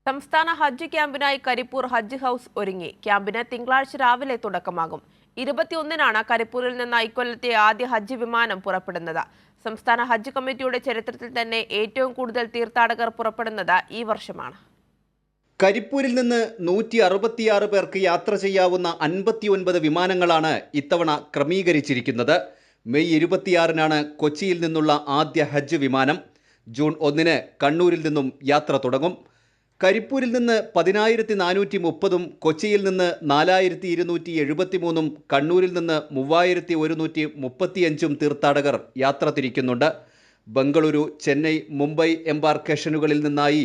സംസ്ഥാന ഹജ്ജ് ക്യാമ്പിനായി കരിപ്പൂർ ഹജ്ജ് ഹൌസ് ഒരുങ്ങി. ക്യാമ്പിന് തിങ്കളാഴ്ച രാവിലെ തുടക്കമാകും. 21-നാണ് കരിപ്പൂരിൽ നിന്ന് ഇക്കൊല്ലത്തെ ആദ്യ ഹജ്ജ് വിമാനം പുറപ്പെടുന്നത്. സംസ്ഥാന ഹജ്ജ് കമ്മിറ്റിയുടെ ചരിത്രത്തിൽ തന്നെ ഏറ്റവും കൂടുതൽ തീർത്ഥാടകർ പുറപ്പെടുന്നത് ഈ വർഷമാണ്. കരിപ്പൂരിൽ നിന്ന് 166 പേർക്ക് യാത്ര ചെയ്യാവുന്ന 59 വിമാനങ്ങളാണ് ഇത്തവണ ക്രമീകരിച്ചിരിക്കുന്നത്. മെയ് 26-നാണ് കൊച്ചിയിൽ നിന്നുള്ള ആദ്യ ഹജ്ജ് വിമാനം. ജൂൺ 1-ന് കണ്ണൂരിൽ നിന്നും യാത്ര തുടങ്ങും. കരിപ്പൂരിൽ നിന്ന് 10,430 കൊച്ചിയിൽ നിന്ന് 4,273 കണ്ണൂരിൽ നിന്ന് 3,135 തീർത്ഥാടകർ യാത്ര തിരിക്കുന്നുണ്ട്. ബംഗളൂരു, ചെന്നൈ, മുംബൈ എംബാർക്കേഷനുകളിൽ നിന്നായി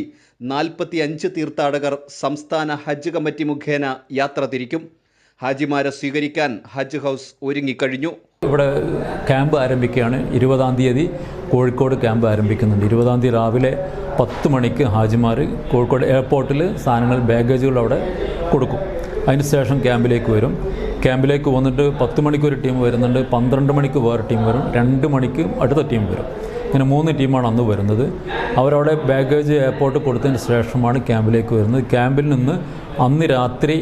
45 തീർത്ഥാടകർ സംസ്ഥാന ഹജ്ജ് കമ്മിറ്റി മുഖേന യാത്ര തിരിക്കും. ഹാജിമാരെ സ്വീകരിക്കാൻ ഹജ്ജ് ഹൗസ് ഒരുങ്ങിക്കഴിഞ്ഞു. ഇവിടെ ക്യാമ്പ് ആരംഭിക്കുകയാണ്. 20-ാം തീയതി കോഴിക്കോട് ക്യാമ്പ് ആരംഭിക്കുന്നുണ്ട്. 20-ാം തീയതി രാവിലെ 10 മണിക്ക് ഹാജിമാർ കോഴിക്കോട് എയർപോർട്ടിൽ സാധനങ്ങൾ ബാഗേജുകൾ അവിടെ കൊടുക്കും. അതിന് ശേഷം ക്യാമ്പിലേക്ക് വരും. ക്യാമ്പിലേക്ക് വന്നിട്ട് 10 മണിക്ക് ഒരു ടീം വരുന്നുണ്ട്, 12 മണിക്ക് വേറെ ടീം വരും, 2 മണിക്ക് അടുത്ത ടീം വരും. ഇങ്ങനെ 3 ടീമാണ് അന്ന് വരുന്നത്. അവരവിടെ ബാഗേജ് എയർപോർട്ട് കൊടുത്തതിന് ശേഷമാണ് ക്യാമ്പിലേക്ക് വരുന്നത്. ക്യാമ്പിൽ നിന്ന് അന്ന് രാത്രി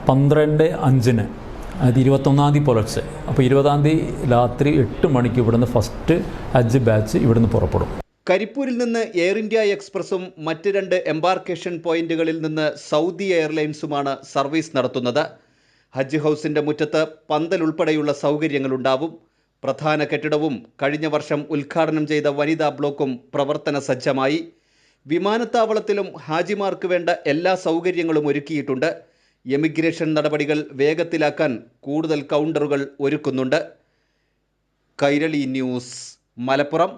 12:05 അത് 21-ാം തീയതി പുലർച്ചെ, അപ്പോൾ 20-ാം തീയതി രാത്രി 8 മണിക്ക് ഇവിടുന്ന് ഫസ്റ്റ് ഹജ്ജ് ബാച്ച് ഇവിടുന്ന് പുറപ്പെടും. കരിപ്പൂരിൽ നിന്ന് എയർ ഇന്ത്യ എക്സ്പ്രസും മറ്റ് 2 എംബാർക്കേഷൻ പോയിന്റുകളിൽ നിന്ന് സൗദി എയർലൈൻസുമാണ് സർവീസ് നടത്തുന്നത്. ഹജ്ജ് ഹൗസിന്റെ മുറ്റത്ത് പന്തൽ ഉൾപ്പെടെയുള്ള സൗകര്യങ്ങളുണ്ടാവും. പ്രധാന കെട്ടിടവും കഴിഞ്ഞ വർഷം ഉദ്ഘാടനം ചെയ്ത വനിതാ ബ്ലോക്കും പ്രവർത്തന സജ്ജമായി. വിമാനത്താവളത്തിലും ഹാജിമാർക്ക് വേണ്ട എല്ലാ സൗകര്യങ്ങളും ഒരുക്കിയിട്ടുണ്ട്. എമിഗ്രേഷൻ നടപടികൾ വേഗത്തിലാക്കാൻ കൂടുതൽ കൗണ്ടറുകൾ ഒരുക്കുന്നുണ്ട്. കൈരളി ന്യൂസ്, മലപ്പുറം.